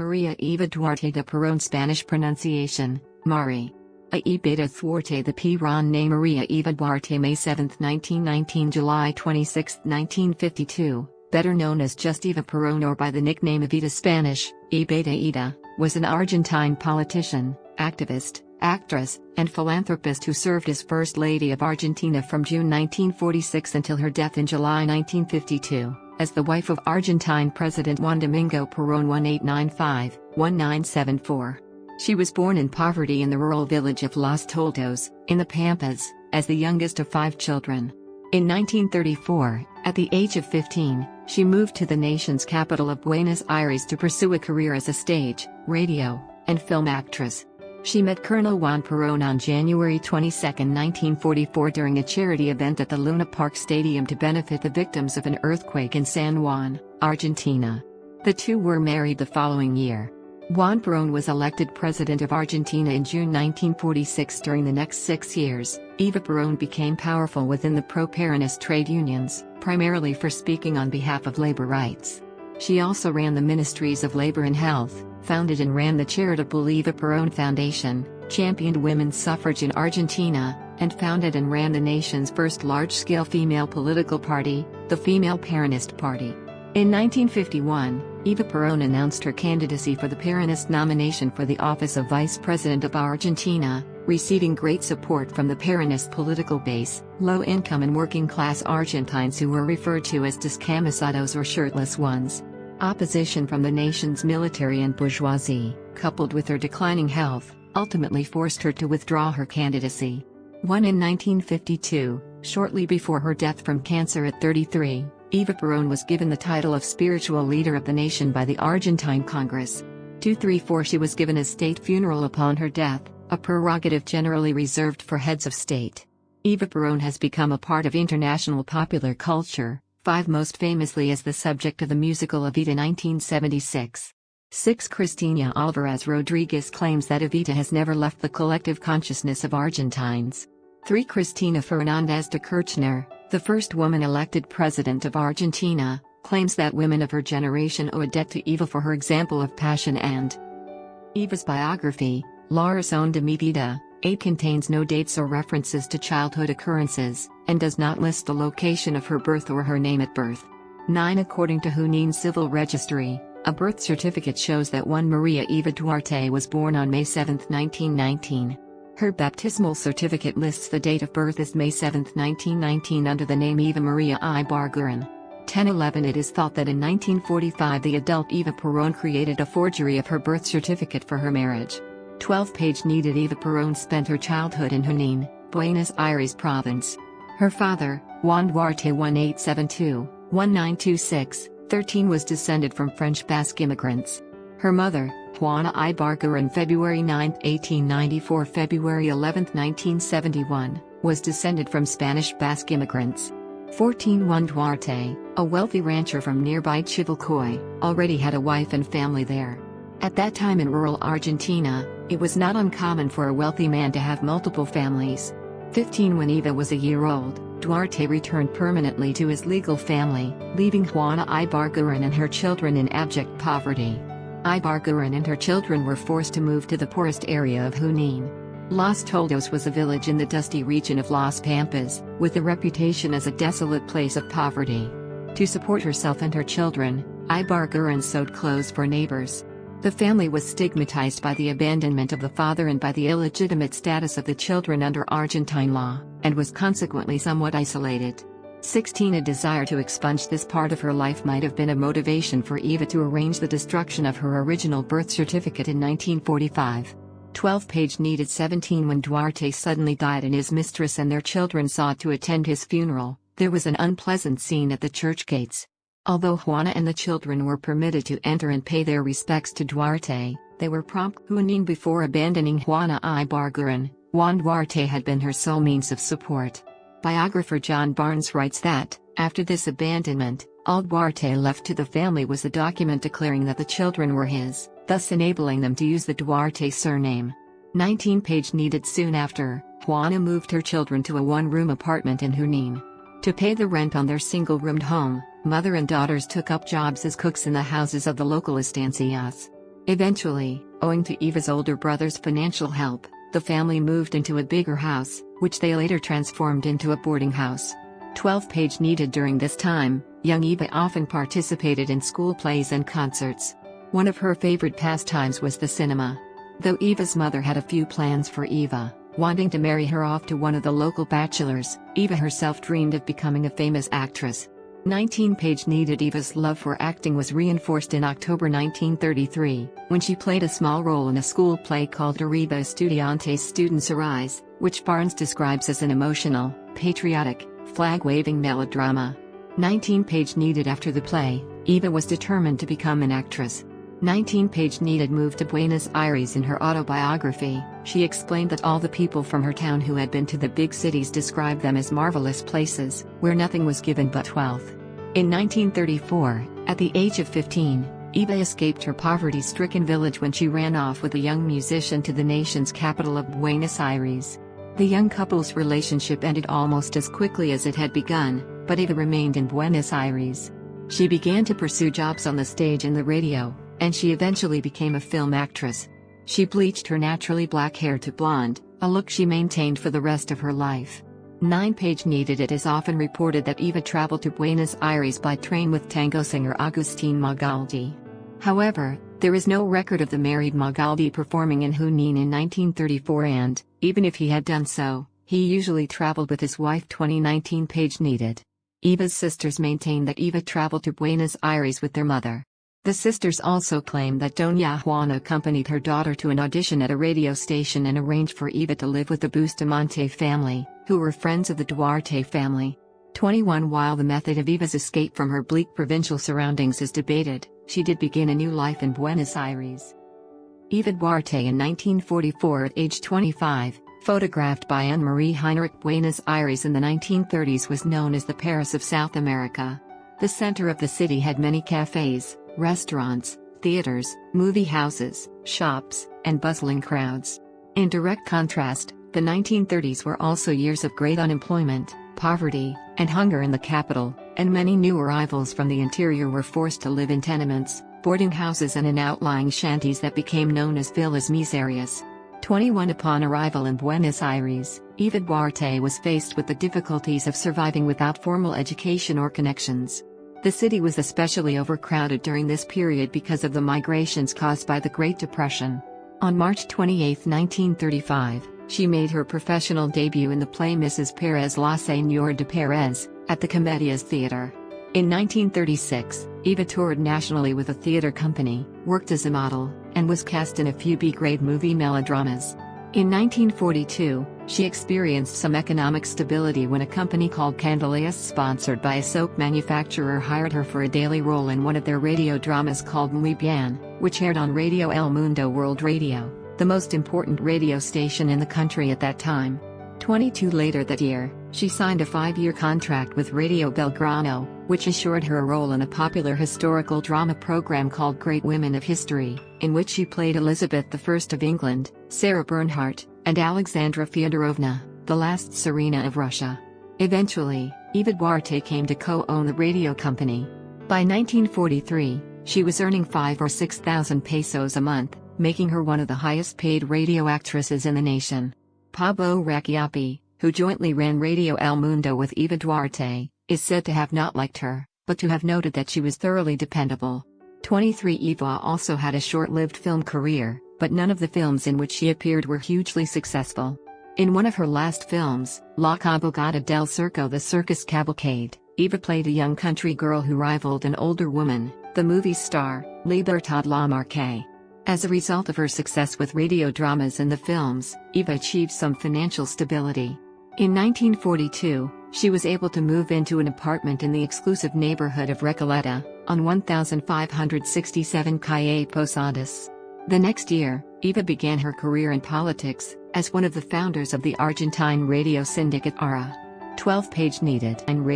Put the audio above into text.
Maria Eva Duarte de Peron, Spanish pronunciation, Mari. Eva Duarte de Peron née Maria Eva Duarte May 7, 1919 July 26, 1952, better known as just Eva Peron or by the nickname Evita Spanish, Ida, was an Argentine politician, activist, actress, and philanthropist who served as First Lady of Argentina from June 1946 until her death in July 1952, as the wife of Argentine President Juan Domingo Perón 1895-1974. She was born in poverty in the rural village of Los Toldos, in the Pampas, as the youngest of 5 children. In 1934, at the age of 15, she moved to the nation's capital of Buenos Aires to pursue a career as a stage, radio, and film actress. She met Colonel Juan Perón on January 22, 1944 during a charity event at the Luna Park Stadium to benefit the victims of an earthquake in San Juan, Argentina. The two were married the following year. Juan Perón was elected president of Argentina in June 1946. During the next 6 years, Eva Perón became powerful within the pro-Peronist trade unions, primarily for speaking on behalf of labor rights. She also ran the Ministries of Labor and Health, founded and ran the charitable Eva Perón Foundation, championed women's suffrage in Argentina, and founded and ran the nation's first large-scale female political party, the Female Peronist Party. In 1951, Eva Perón announced her candidacy for the Peronist nomination for the office of Vice President of Argentina, receiving great support from the Peronist political base, low-income and working-class Argentines who were referred to as descamisados or shirtless ones. Opposition from the nation's military and bourgeoisie, coupled with her declining health, ultimately forced her to withdraw her candidacy. In 1952, shortly before her death from cancer at 33, Eva Perón was given the title of spiritual leader of the nation by the Argentine Congress. 234 She was given a state funeral upon her death, a prerogative generally reserved for heads of state. Eva Perón has become a part of international popular culture, most famously as the subject of the musical Evita 1976. 6 Cristina Alvarez Rodriguez claims that Evita has never left the collective consciousness of Argentines. 3 Cristina Fernández de Kirchner, the first woman elected president of Argentina, claims that women of her generation owe a debt to Eva for her example of passion and Eva's biography, La Razón de mi Vida, 8 contains no dates or references to childhood occurrences, and does not list the location of her birth or her name at birth. 9 According to Junín Civil Registry, a birth certificate shows that one Maria Eva Duarte was born on May 7, 1919. Her baptismal certificate lists the date of birth as May 7, 1919 under the name Eva Maria Ibarguren. 10-11 It is thought that in 1945 the adult Eva Perón created a forgery of her birth certificate for her marriage. 12 Page needed Eva Perón spent her childhood in Junín, Buenos Aires province. Her father, Juan Duarte 1872-1926, 13 was descended from French Basque immigrants. Her mother, Juana Ibarguren February 9, 1894 February 11, 1971, was descended from Spanish Basque immigrants. 14 Juan Duarte, a wealthy rancher from nearby Chivilcoy, already had a wife and family there. At that time in rural Argentina, it was not uncommon for a wealthy man to have multiple families. 15 When Eva was a year old, Duarte returned permanently to his legal family, leaving Juana Ibarguren and her children in abject poverty. Ibarguren and her children were forced to move to the poorest area of Junín. Los Toldos was a village in the dusty region of Las Pampas, with a reputation as a desolate place of poverty. To support herself and her children, Ibarguren sewed clothes for neighbors. The family was stigmatized by the abandonment of the father and by the illegitimate status of the children under Argentine law, and was consequently somewhat isolated. 16 A desire to expunge this part of her life might have been a motivation for Eva to arrange the destruction of her original birth certificate in 1945. 12 Page needed 17 When Duarte suddenly died and his mistress and their children sought to attend his funeral, there was an unpleasant scene at the church gates. Although Juana and the children were permitted to enter and pay their respects to Duarte, they were prompt Junín before abandoning Juana Ibarguren. Juan Duarte had been her sole means of support. Biographer John Barnes writes that, after this abandonment, all Duarte left to the family was a document declaring that the children were his, thus enabling them to use the Duarte surname. 19 Page needed soon after, Juana moved her children to a one-room apartment in Junín. To pay the rent on their single-roomed home, mother and daughters took up jobs as cooks in the houses of the local estancias. Eventually, owing to Eva's older brother's financial help, the family moved into a bigger house, which they later transformed into a boarding house. 12-page needed. During this time, young Eva often participated in school plays and concerts. One of her favorite pastimes was the cinema. Though Eva's mother had a few plans for Eva, wanting to marry her off to one of the local bachelors, Eva herself dreamed of becoming a famous actress. 19-page needed. Eva's love for acting was reinforced in October 1933, when she played a small role in a school play called Arriba Estudiantes, Students Arise, which Barnes describes as an emotional, patriotic, flag-waving melodrama. 19-page needed. After the play, Eva was determined to become an actress. 19-page needed. Moved to Buenos Aires. In her autobiography, she explained that all the people from her town who had been to the big cities described them as marvelous places, where nothing was given but wealth. In 1934, at the age of 15, Eva escaped her poverty-stricken village when she ran off with a young musician to the nation's capital of Buenos Aires. The young couple's relationship ended almost as quickly as it had begun, but Eva remained in Buenos Aires. She began to pursue jobs on the stage and the radio, and she eventually became a film actress. She bleached her naturally black hair to blonde, a look she maintained for the rest of her life. 9-page needed. It is often reported that Eva traveled to Buenos Aires by train with tango singer Agustin Magaldi. However, there is no record of the married Magaldi performing in Junín in 1934, and, even if he had done so, he usually traveled with his wife. 19-page needed. Eva's sisters maintain that Eva traveled to Buenos Aires with their mother. The sisters also claim that Doña Juana accompanied her daughter to an audition at a radio station and arranged for Eva to live with the Bustamante family, who were friends of the Duarte family. 21 While the method of Eva's escape from her bleak provincial surroundings is debated, she did begin a new life in Buenos Aires. Eva Duarte in 1944 at age 25, photographed by Anne-Marie Heinrich. Buenos Aires in the 1930s was known as the Paris of South America. The center of the city had many cafes, restaurants, theaters, movie houses, shops, and bustling crowds. In direct contrast, the 1930s were also years of great unemployment, poverty, and hunger in the capital, and many new arrivals from the interior were forced to live in tenements, boarding houses and in outlying shanties that became known as villas miserias. 21 Upon arrival in Buenos Aires, Eva Duarte was faced with the difficulties of surviving without formal education or connections. The city was especially overcrowded during this period because of the migrations caused by the Great Depression. On March 28, 1935, she made her professional debut in the play Mrs. Perez La Señora de Perez, at the Comedias Theater. In 1936, Eva toured nationally with a theater company, worked as a model, and was cast in a few B-grade movie melodramas. In 1942, she experienced some economic stability when a company called Candeladas, sponsored by a soap manufacturer, hired her for a daily role in one of their radio dramas called Muy Bien, which aired on Radio El Mundo World Radio, the most important radio station in the country at that time. 22 later that year, she signed a 5-year contract with Radio Belgrano, which assured her a role in a popular historical drama program called Great Women of History, in which she played Elizabeth I of England, Sarah Bernhardt, and Alexandra Fyodorovna, the last Tsarina of Russia. Eventually, Eva Duarte came to co-own the radio company. By 1943, she was earning 5,000 or 6,000 pesos a month, making her one of the highest-paid radio actresses in the nation. Pablo Raciapi, who jointly ran Radio El Mundo with Eva Duarte, is said to have not liked her, but to have noted that she was thoroughly dependable. 23 Eva also had a short-lived film career, but none of the films in which she appeared were hugely successful. In one of her last films, La Cabalgata del Circo, The Circus Cavalcade, Eva played a young country girl who rivaled an older woman, the movie star, Libertad Lamarque. As a result of her success with radio dramas and the films, Eva achieved some financial stability. In 1942, she was able to move into an apartment in the exclusive neighborhood of Recoleta, on 1567 Calle Posadas. The next year, Eva began her career in politics, as one of the founders of the Argentine radio syndicate ARA. 12-page needed and